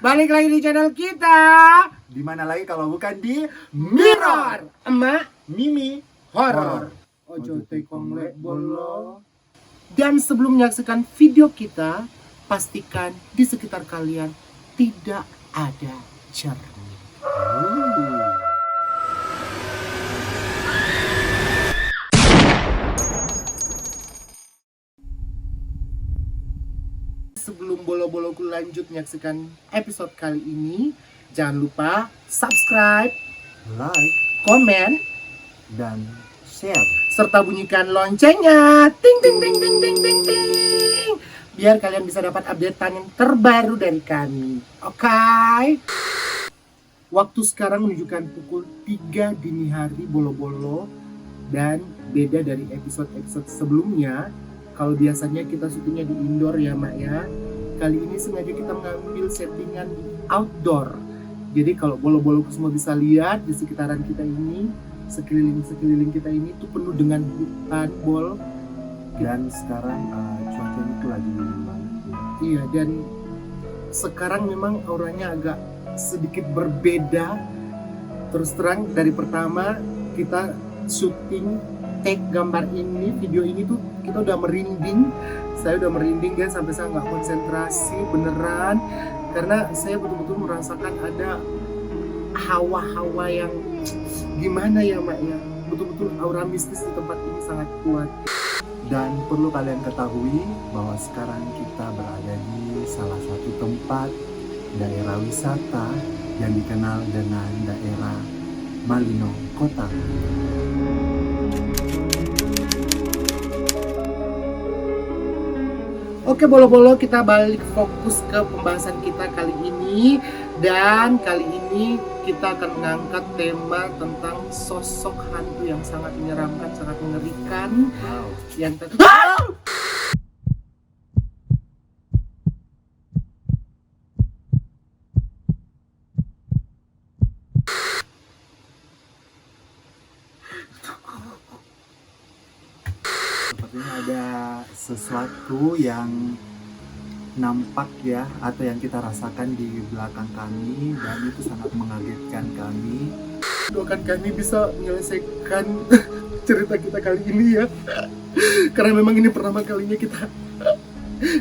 Balik lagi di channel kita. Di mana lagi kalau bukan di Mirror Emak Mimi Horor. Ojo tekong lek bolo. Dan sebelum menyaksikan video kita, pastikan di sekitar kalian tidak ada cermin. Sebelum bolo-boloku lanjut menyaksikan episode kali ini, jangan lupa subscribe, like, komen, dan share. serta bunyikan loncengnya. Ting ting ting ting ting ting ting. Biar kalian bisa dapat updatean yang terbaru dari kami. Oke. Waktu sekarang menunjukkan pukul 3 dini hari bolo-bolo, dan beda dari episode-episode sebelumnya. Kalau biasanya kita syutingnya di indoor ya Mak ya, kali ini sengaja kita mengambil settingan di outdoor. Jadi kalau bolo-bolo semua bisa lihat di sekitaran kita ini, sekeliling kita ini tuh penuh dengan hutan bol. Dan sekarang cuaca itu lagi dingin banget. Iya, dan sekarang memang auranya agak sedikit berbeda. Terus terang dari pertama kita syuting take gambar ini, video ini tuh kita udah merinding. Saya udah merinding guys, sampai saya nggak konsentrasi beneran, karena saya betul-betul merasakan ada hawa-hawa yang gimana ya Mak ya, betul-betul aura mistis di tempat ini sangat kuat. Dan perlu kalian ketahui bahwa sekarang kita berada di salah satu tempat daerah wisata yang dikenal dengan daerah Malino Kota. Oke bolo-bolo, kita balik fokus ke pembahasan kita kali ini. Dan kali ini kita akan mengangkat tema tentang sosok hantu yang sangat menyeramkan, sangat mengerikan. Wow. Yang Sepertinya ada sesuatu yang nampak ya, atau yang kita rasakan di belakang kami, dan itu sangat mengagetkan kami. doakan kami bisa menyelesaikan cerita kita kali ini ya. Karena memang ini pertama kalinya kita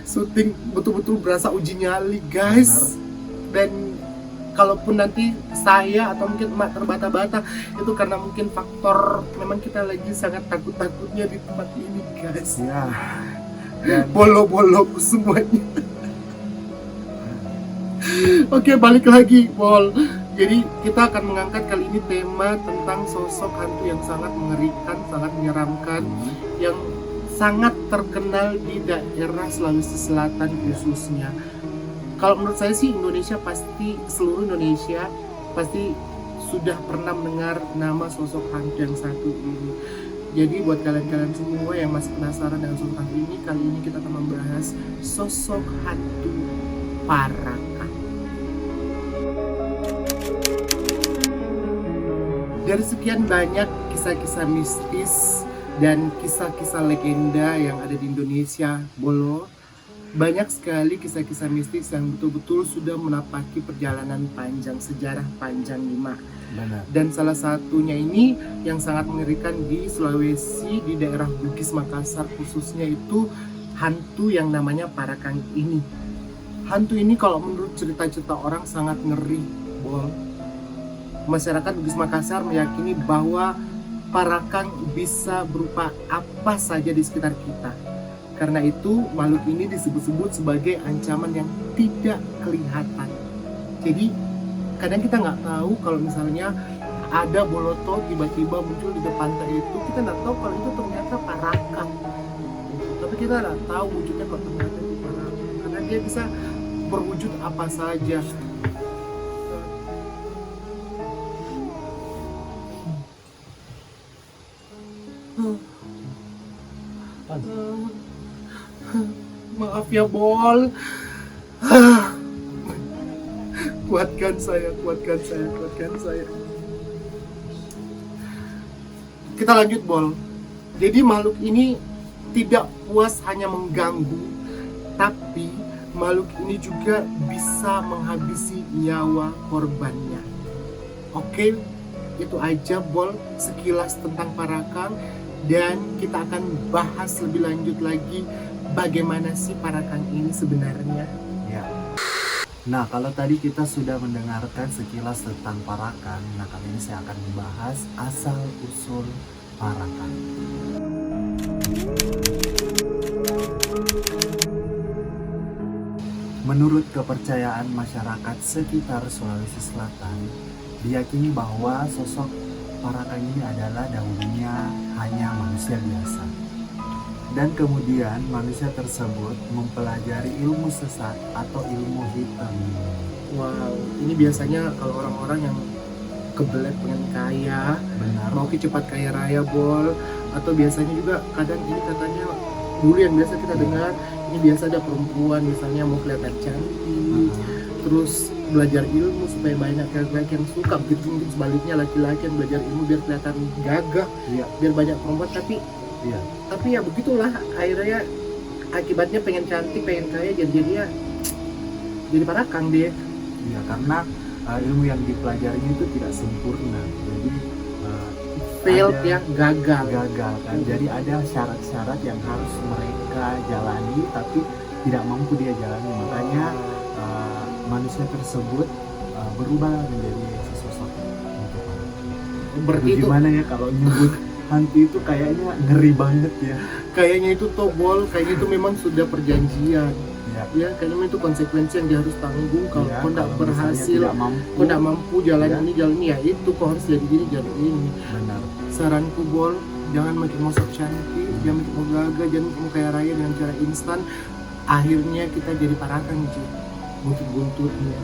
syuting, betul-betul berasa uji nyali guys. Dan kalaupun nanti saya atau mungkin Emak terbata-bata, itu karena mungkin faktor memang kita lagi sangat takut-takutnya di tempat ini guys. Ya. Dan Bolo-bolo semuanya. Oke, balik lagi Bol. Jadi kita akan mengangkat kali ini tema tentang sosok hantu yang sangat mengerikan, sangat menyeramkan, yang sangat terkenal di daerah Sulawesi Selatan khususnya. Kalau menurut saya sih Indonesia pasti, seluruh Indonesia pasti sudah pernah mendengar nama sosok hantu yang satu ini. Jadi buat kalian-kalian semua yang masih penasaran dengan sosok hantu ini, kali ini kita akan membahas sosok hantu Parakan. Dari sekian banyak kisah-kisah mistis dan kisah-kisah legenda yang ada di Indonesia, Bolo, banyak sekali kisah-kisah mistis yang betul-betul sudah menapaki perjalanan panjang, sejarah panjang Mak. benar. Dan salah satunya ini yang sangat mengerikan di Sulawesi, di daerah Bugis Makassar khususnya, itu hantu yang namanya Parakan ini. Hantu ini kalau menurut cerita-cerita orang sangat ngeri, Bol. Masyarakat Bugis Makassar meyakini bahwa Parakan bisa berupa apa saja di sekitar kita. Karena itu makhluk ini disebut-sebut sebagai ancaman yang tidak kelihatan. Jadi kadang kita nggak tahu kalau misalnya ada boloto tiba-tiba muncul di depan kita itu, kita nggak tahu kalau itu ternyata Parakan. Tapi kita nggak tahu wujudnya kalau ternyata itu Parakan, karena dia bisa berwujud apa saja. Maaf ya Bol. Kuatkan saya. Kita lanjut Bol. Jadi makhluk ini tidak puas hanya mengganggu, tapi makhluk ini juga bisa menghabisi nyawa korbannya. Oke, itu aja Bol sekilas tentang Parakang, dan kita akan bahas lebih lanjut lagi bagaimana sih Parakang ini sebenarnya. Ya. Nah, kalau tadi kita sudah mendengarkan sekilas tentang Parakang, nah kali ini saya akan membahas asal usul Parakang. Menurut kepercayaan masyarakat sekitar Sulawesi Selatan, diyakini bahwa sosok Parakang ini adalah dahulunya hanya manusia biasa. Dan kemudian manusia tersebut mempelajari ilmu sesat atau ilmu hitam. Wow, ini biasanya kalau orang-orang yang kebelet pengen kaya, Benar. mau cepat kaya raya Bol, atau biasanya juga kadang ini katanya dulu yang biasa kita dengar, ini biasa ada perempuan misalnya mau kelihatan cantik, terus belajar ilmu supaya banyak laki-laki yang suka, begitu mungkin sebaliknya laki-laki yang belajar ilmu biar kelihatan gagah, Iya. biar banyak perempuan, Iya. tapi ya begitulah akhirnya akibatnya pengen cantik, pengen kaya, jadi Parakang deh. Iya, karena ilmu yang dipelajarinya itu tidak sempurna. Jadi Failed ada- ya, gagal. gagal kan. Jadi ada syarat-syarat yang harus mereka jalani tapi tidak mampu dia jalani. Makanya manusia tersebut berubah menjadi sesosok hantu Parakang. Berarti itu Gimana ya kalau nyebut hantu itu kayaknya ngeri banget ya. kayaknya itu Bol, kayaknya itu memang sudah perjanjian. Ya, Ya, kayaknya itu konsekuensi yang dia harus tanggung kalau iya, kau tidak kalau berhasil, misalnya tidak mampu. kau tidak mampu jalan Iya. ini jalan ini, ya itu kau harus jadi ini jadi ini. Benar. Saranku Bol, jangan makin mau sok cantik, jangan makin mau gagah, jangan mau kaya raya dengan cara instan. Akhirnya kita jadi Parakang Ji, buntut-buntutnya.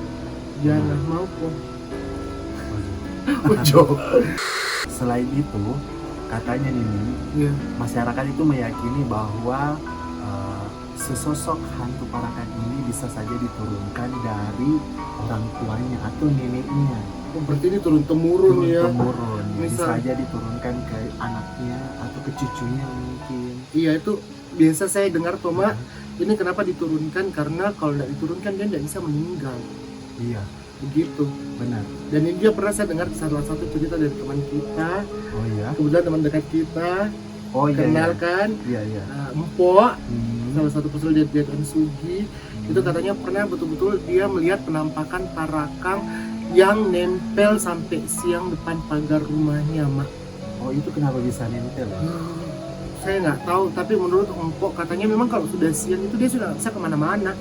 Jangan mau kok. Ujo. Selain itu, katanya nih, Iya. masyarakat itu meyakini bahwa sesosok hantu Parakang ini bisa saja diturunkan dari orang tuanya atau neneknya. Oh, berarti ini turun temurun ya. Temurun. Bisa Misal- saja diturunkan ke anaknya atau ke cucunya mungkin. Iya, itu biasa saya dengar Toma. Ini kenapa diturunkan? Karena kalau tidak diturunkan dia tidak bisa meninggal. Iya, Begitu. benar. Dan ini dia pernah saya dengar salah satu cerita dari teman kita, Oh iya. kebetulan teman dekat kita, Oh iya. kenal Iya, kan, iya. Iya. Mpok, Hmm. salah satu pesul di Jatuhan Sugi, itu katanya pernah betul-betul dia melihat penampakan Parakang yang nempel sampai siang depan pagar rumahnya, Mak. Oh, itu kenapa bisa nempel? Ya? Saya nggak tahu, tapi menurut Mpok katanya memang kalau sudah siang itu dia sudah nggak bisa kemana-mana.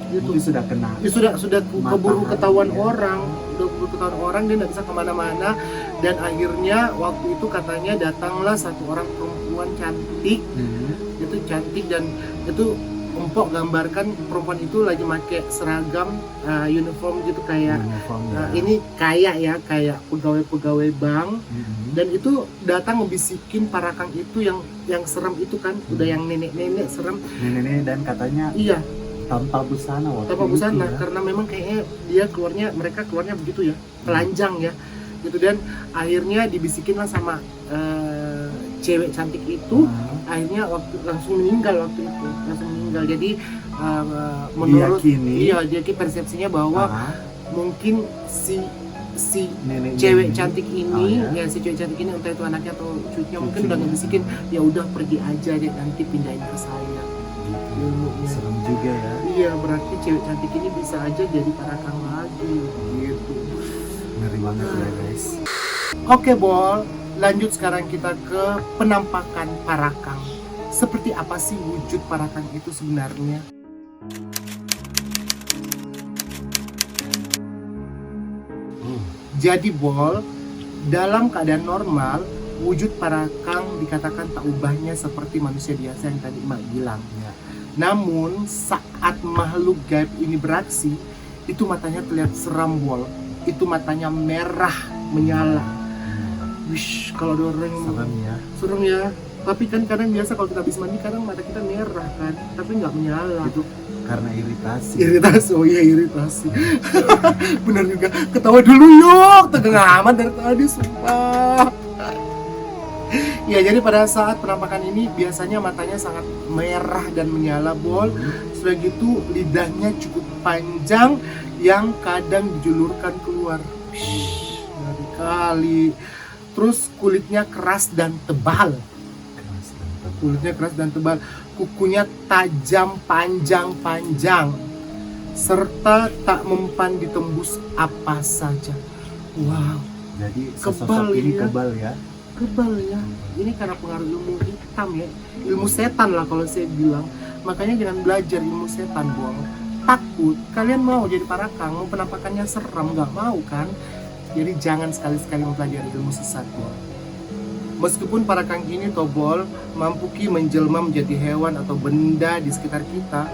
Gitu. Mungkin sudah kena. Ya sudah keburu Matahari, ketahuan ya. orang, udah keburu ketahuan orang, dia nggak bisa kemana-mana. Dan akhirnya waktu itu katanya datanglah satu orang perempuan cantik, itu cantik, dan itu Empok gambarkan perempuan itu lagi pakai seragam uniform gitu kayak Uniform, ya. ini kayak pegawai-pegawai bank, Mhm. dan itu datang ngebisikin Parakang itu yang serem itu kan, udah yang nenek-nenek serem. Nenek-nenek, dan katanya Iya, tanpa busana waktu tanpa itu busana, ya. karena memang kayaknya mereka keluarnya begitu ya, telanjang ya gitu. Dan akhirnya dibisikinlah sama cewek cantik itu, akhirnya langsung meninggal. Jadi menurut Diyakini. jadi persepsinya bahwa Ah, mungkin si nenek cewek cantik ini, Oh, ya. si cewek cantik ini entah itu anaknya atau cucunya mungkin Cucunya. udah ngebisikin, ya udah pergi aja deh, nanti pindahin ke saya. gitu. Ilmunya. Serem juga ya. Iya, berarti cewek cantik ini bisa aja jadi Parakang lagi gitu. Ngeri banget ya guys. Oke Bol, lanjut sekarang kita ke penampakan Parakang. Seperti apa sih wujud Parakang itu sebenarnya? Jadi Bol, dalam keadaan normal, wujud Parakang dikatakan tak ubahnya seperti manusia biasa yang tadi Mak bilang. Ya. Namun saat makhluk gaib ini beraksi, itu matanya terlihat seram Bol. Itu matanya merah menyala. Wish, kalau ada orang Serem ya. serem ya. Tapi kan kadang biasa kalau kita habis mandi kadang mata kita merah kan, tapi nggak menyala. Itu karena iritasi. Iritasi, oh iya iritasi. Bener juga. Ketawa dulu yuk, tegang amat dari tadi sumpah. Ya, jadi pada saat penampakan ini biasanya matanya sangat merah dan menyala bol. Sudah gitu lidahnya cukup panjang yang kadang dijulurkan keluar. Ngeri kali. Terus kulitnya keras dan tebal. Kulitnya keras dan tebal. Kukunya tajam, panjang-panjang. Serta tak mempan ditembus apa saja. Wow. Jadi Kebal sosok ini ya. kebal ya. Kebal ya, ini karena pengaruh ilmu hitam ya, ilmu setan lah kalau saya bilang. Makanya jangan belajar ilmu setan, Bol. Takut, kalian mau jadi parakang, mau penampakannya serem, nggak mau kan? Jadi jangan sekali-sekali mempelajari ilmu sesat, Bol. Meskipun parakang ini Bol mampu menjelma menjadi hewan atau benda di sekitar kita,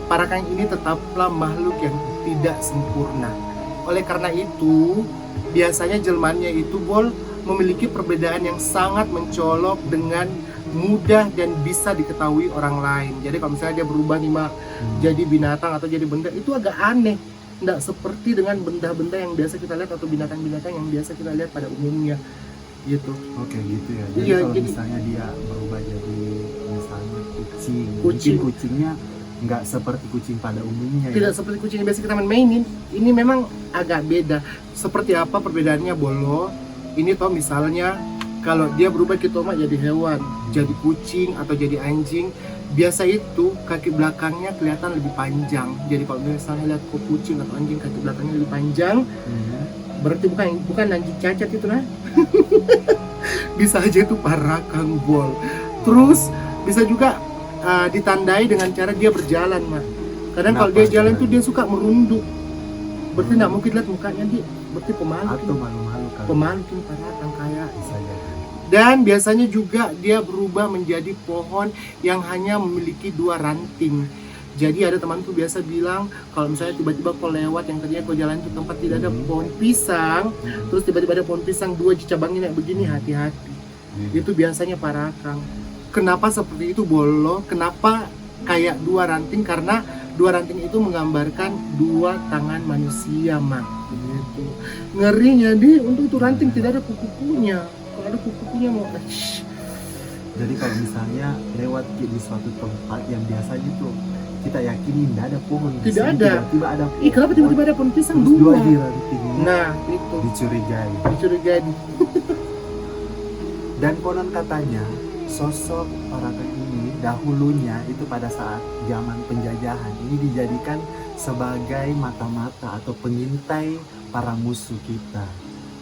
parakang ini tetaplah makhluk yang tidak sempurna. Oleh karena itu, biasanya jelmaannya itu Bol memiliki perbedaan yang sangat mencolok dengan mudah dan bisa diketahui orang lain. Jadi kalau misalnya dia berubah nih Mak, jadi binatang atau jadi benda, itu agak aneh. Nggak seperti dengan benda-benda yang biasa kita lihat atau binatang-binatang yang biasa kita lihat pada umumnya gitu. Oke gitu ya. Jadi Iya, kalau jadi- misalnya dia berubah jadi misalnya kucing. Kucing. Mungkin kucingnya nggak seperti kucing pada umumnya Tidak ya. seperti kucing yang biasa kita mainin. Ini memang agak beda. Seperti apa perbedaannya Bolo? Ini misalnya kalau dia berubah gitu Mak jadi hewan, jadi kucing atau jadi anjing, biasa itu kaki belakangnya kelihatan lebih panjang. Jadi kalau misalnya lihat kucing atau anjing kaki belakangnya lebih panjang, berarti bukan anjing cacat itu nah. Bisa aja itu parakang Bol. Terus bisa juga ditandai dengan cara dia berjalan Mak. Kadang kalau dia Kenapa jalan jalan? tuh dia suka merunduk. Berarti nggak mungkin lihat mukanya dia. Berarti pemalu. Atau malu-malu kan. Pemalu parakang kayak. Bisa jadi. Dan biasanya juga dia berubah menjadi pohon yang hanya memiliki 2 ranting. Jadi ada temanku biasa bilang kalau misalnya tiba-tiba kau lewat yang tadinya kau jalan ke tempat tidak ada pohon pisang, terus tiba-tiba ada pohon pisang 2 cabangnya kayak begini, hati-hati. Itu biasanya parakang. Kenapa seperti itu Bolo? Kenapa kayak 2 ranting? Karena 2 ranting itu menggambarkan 2 tangan manusia Mak. Gitu. Ngerinya di untuk itu ranting tidak ada kuku-kukunya. Kalau ada kuku-kukunya mau Jadi kalau misalnya lewat di suatu tempat yang biasanya tuh kita yakini tidak ada pohon, di Tidak sini ada. tiba-tiba ada pohon. Ih, kenapa tiba-tiba ada pohon pisang Terus 2 2? di rantingnya Nah, itu dicurigai. dicurigai. Dan konon katanya sosok parakang ini dahulunya itu pada saat zaman penjajahan ini dijadikan sebagai mata-mata atau pengintai para musuh kita.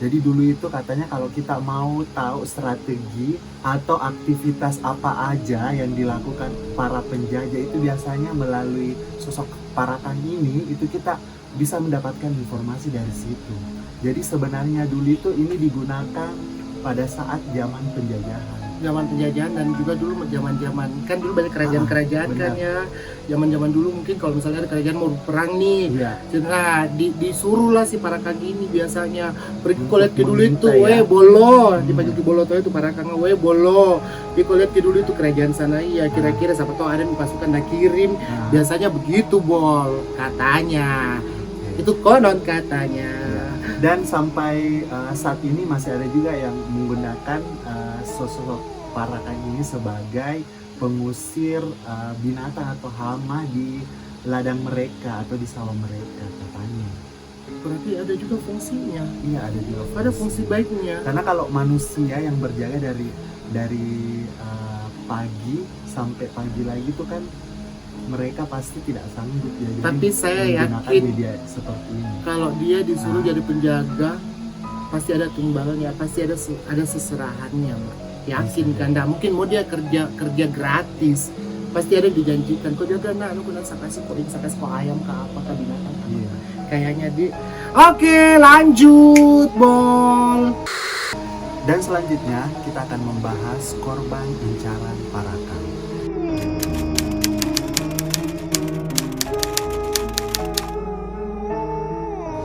Jadi dulu itu katanya kalau kita mau tahu strategi atau aktivitas apa aja yang dilakukan para penjajah itu biasanya melalui sosok parakang ini itu kita bisa mendapatkan informasi dari situ. Jadi sebenarnya dulu itu ini digunakan pada saat zaman penjajahan. Zaman penjajahan dan juga dulu zaman-zaman kan dulu banyak kerajaan-kerajaan benar. kan ya. Zaman-zaman dulu mungkin kalau misalnya ada kerajaan mau perang nih. Iya. Nah, disuruh lah si parakang ini biasanya pergi kolet ke dulu itu, Mengintai ya. bolo, dipanggil ke bolo tuh itu parakang, bolo, di kolet ke dulu itu kerajaan sana ya, kira-kira siapa tahu ada pasukan nak kirim, Nah, biasanya begitu Bol, katanya, itu konon katanya. dan sampai saat ini masih ada juga yang menggunakan sosok parakang ini sebagai pengusir binatang atau hama di ladang mereka atau di sawah mereka katanya. Berarti ada juga fungsinya, Iya ada juga. ada fungsi baiknya. Karena kalau manusia yang berjaga dari pagi sampai pagi lagi itu kan mereka pasti tidak sanggup ya. Jadi Tapi saya menggunakan yakin media seperti ini. kalau dia disuruh jadi penjaga, pasti ada tumbalnya, pasti ada seserahannya, Mak. Yakin kan? Nggak mungkin mau dia kerja gratis. Pasti ada dijanjikan. Kau jaga nak, aku nanti kasih kau ayam ke apa ke binatang. Iya. Kayaknya di. Oke, lanjut, Bol. Dan selanjutnya kita akan membahas korban incaran parakang.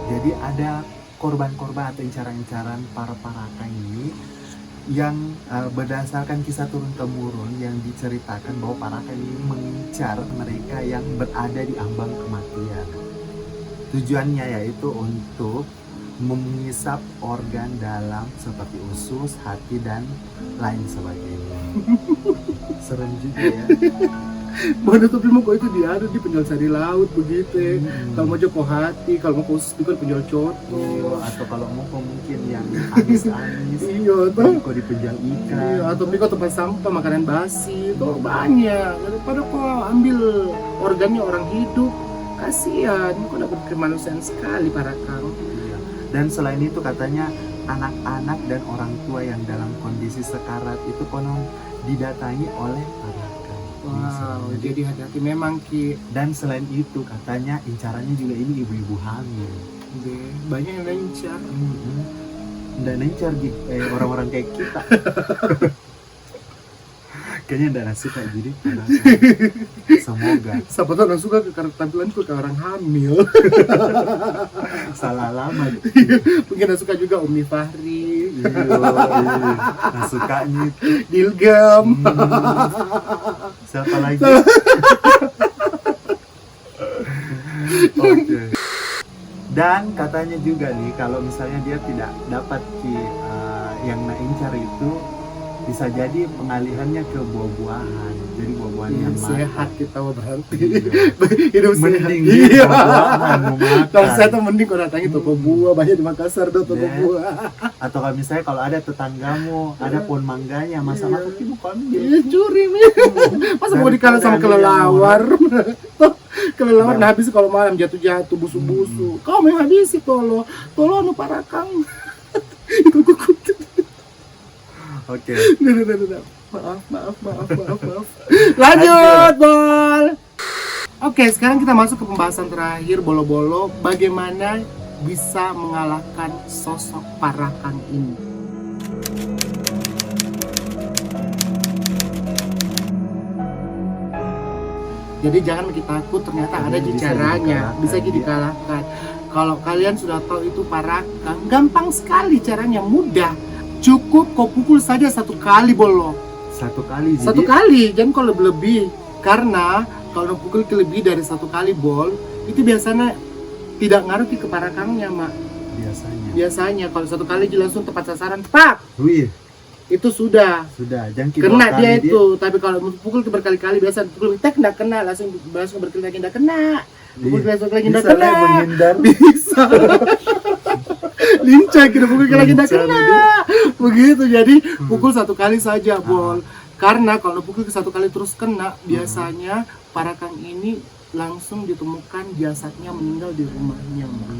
Jadi ada korban-korban atau incaran-incaran para parakang ini yang berdasarkan kisah turun-temurun yang diceritakan bahwa parakang ini mengincar mereka yang berada di ambang kematian. Tujuannya yaitu untuk mengisap organ dalam seperti usus, hati, dan lain sebagainya. Serem juga ya. Menutupi muka itu dia ada di penjual sari laut begitu. Kalau mau joko hati, kalau mau ke usus itu kan penjual coto. Iya, atau kalau mau mungkin yang amis-amis, Iya, tuh. kok di penjual ikan. Iya, atau beli kok tempat sampah makanan basi itu banyak. Daripada kok ambil organnya orang hidup, kasihan. Kok udah berkemanusiaan sekali para kang. Iya. Dan selain itu katanya anak-anak dan orang tua yang dalam kondisi sekarat itu konon didatangi oleh para kang. Wow, jadi hati-hati memang Ki. Dan selain itu katanya incarannya juga ini ibu-ibu hamil. Deh, banyak yang lancar. Nggak nencar orang-orang kayak kita. Kayaknya nggak suka jadi semoga Siapa tahu orang suka karena tampilanku kayak orang hamil. salah alamat. Mungkin yang suka juga Umi Fahri, Iya, nah, sukanya itu. Dilgam. Siapa lagi? Oke. Dan katanya juga nih kalau misalnya dia tidak dapat yang naincar itu bisa jadi pengalihannya ke buah-buahan. Jadi buah-buahan yang Sehat kita mau berhenti. Iya. Hidup Mending sehat. gitu, Iya. buah-buahan mau makan. Kalau saya tuh mending kau datangi toko buah, banyak di Makassar tuh toko Ya. buah. Atau kalau misalnya kalau ada tetanggamu ada pohon mangganya masa Iya. makan ibu ambil. Iya curi nih. Masa mau dikalah sama kelelawar? Tuh, kelelawar nah habis kalau malam jatuh-jatuh busu-busu. Kau mau habisi tolo anu parakang. Itu kuku. Oke. Nah. Maaf. Lanjut, Bol. Oke, sekarang kita masuk ke pembahasan terakhir, Bolo-Bolo. Bagaimana bisa mengalahkan sosok parakang ini? Jadi jangan kita takut, ternyata Jadi ada bisa caranya, dikalahkan, bisa iya. dikalahkan. Kalau kalian sudah tahu itu parakang, gampang sekali caranya, mudah. Cukup kau pukul saja 1 kali, Bolo. Satu kali jadi 1 kali, jangan kalau lebih. Karena kalau pukul lebih dari 1 kali bol, itu biasanya tidak ngaruh ke parakangnya, Mak. biasanya. Biasanya kalau 1 kali langsung tepat sasaran, pak, Wih, itu sudah sudah jangkit kena 2 dia kali itu. Tapi kalau pukul itu berkali-kali, biasa pukul tek nggak kena, langsung berkali-kali nggak kena. Pukul lagi nggak bisa lah kena. menghindar. Bisa. Lincah kita pukul lagi nggak Lincah kena. Begitu, jadi pukul 1 kali saja, Bol. Karena kalau pukul ke 1 kali terus kena, biasanya parakang ini langsung ditemukan jasadnya meninggal di rumahnya, Mak.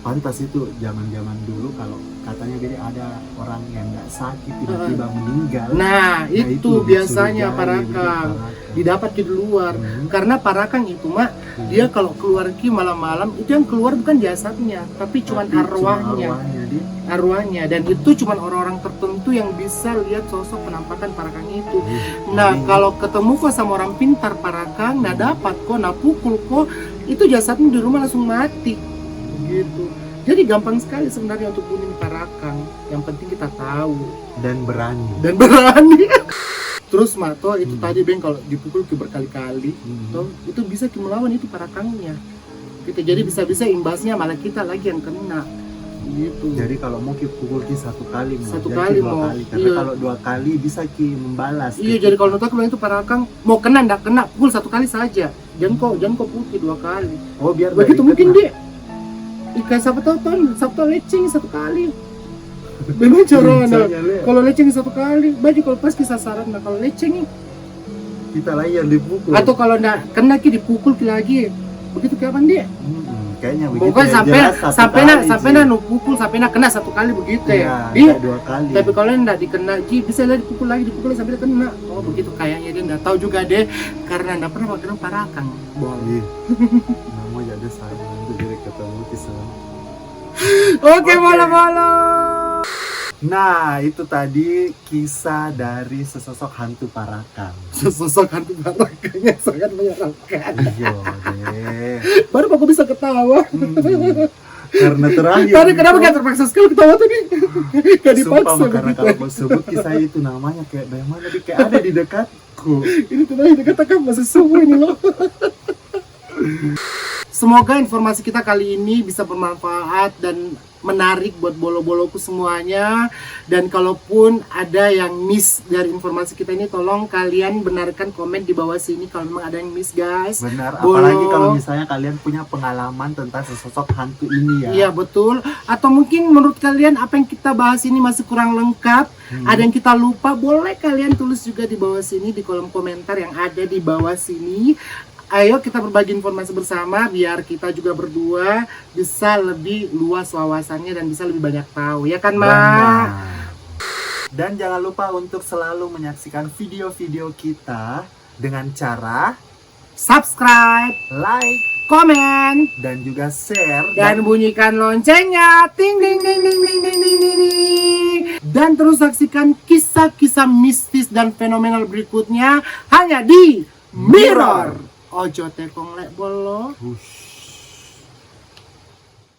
Pantas itu zaman-zaman dulu kalau katanya jadi ada orang yang nggak sakit tiba-tiba meninggal. Nah, itu biasanya dicurigai, parakang parakang. didapat di luar. Karena parakang itu, Mak, dia kalau keluar ki malam-malam itu yang keluar bukan jasadnya, tapi cuman Tapi arwahnya. dia. Arwahnya, dan itu cuman orang-orang tertentu yang bisa lihat sosok penampakan parakang itu. Nah, kalau ketemu kok sama orang pintar parakang, nah dapat kok, nah pukul kok, itu jasadnya di rumah langsung mati. Begitu. Jadi gampang sekali sebenarnya untuk bunuh parakang. Yang penting kita tahu dan berani. Terus Mato itu tadi Beng, kalau dipukul ke berkali-kali, toh, itu bisa melawan itu parakangnya. Kita jadi bisa-bisa imbasnya malah kita lagi yang kena. Gitu. Jadi kalau mau pukul 1 kali, Satu jadi kali 2 mau. kali. Karena Iya. kalau 2 kali bisa membalas. Iya, jadi kalau menurut aku bilang itu parakang mau kena ndak kena, pukul 1 kali saja. Jangan kok pukul 2 kali. Oh, biar Begitu dari mungkin kena. dia ikan siapa tahu lecing 1 kali. Memang caranya. Misalnya, Le, Kalau lecing 1 kali, baju kalau pas ke sasaran. Nah kalau lecing kita lagi yang dipukul. atau kalau ndak kena ki dipukul ki lagi. Begitu kapan dia? Kayaknya begitu. Pokoknya ya, sampai jelas 1 sampai kali, nu pukul sampai kena 1 kali begitu Ji. ya. Iya, Dia 2 kali. tapi kalau ndak dikena Ji bisa lah dipukul lagi sampai dia kena. Oh begitu kayaknya, dia ndak tahu juga deh karena ndak pernah pakai parakang. Iya. Nama jadi saya nanti jadi ketemu di sana. Oke, malam-malam. Nah, itu tadi kisah dari sesosok hantu parakang. Sosok hantu parakangnya sangat menyeramkan. Iya deh. Baru aku bisa ketawa. Karena terakhir. Tadi kenapa gak terpaksa sekali ketawa tadi? Gak Sumpah, dipaksa karena begitu. kalau mau sebut kisah itu namanya kayak bagaimana dia kayak ada di dekatku. Ini terakhir dikatakan masih semua ini loh. Semoga informasi kita kali ini bisa bermanfaat dan menarik buat bolo-boloku semuanya. Dan kalaupun ada yang miss dari informasi kita ini, tolong kalian benarkan komen di bawah sini kalau memang ada yang miss, guys. Benar, Bolo. apalagi kalau misalnya kalian punya pengalaman tentang sesosok hantu ini ya. Iya betul. Atau mungkin menurut kalian apa yang kita bahas ini masih kurang lengkap, ada yang kita lupa, boleh kalian tulis juga di bawah sini di kolom komentar yang ada di bawah sini. Ayo kita berbagi informasi bersama biar kita juga berdua bisa lebih luas wawasannya dan bisa lebih banyak tahu, ya kan, Ma? Benar. Dan jangan lupa untuk selalu menyaksikan video-video kita dengan cara Subscribe, like, komen, dan juga share dan bunyikan loncengnya, ting ding ding ding ding ding ding ding ding. Dan terus saksikan kisah-kisah mistis dan fenomenal berikutnya hanya di Mirror. Ojo tekong lek bolo. Hush.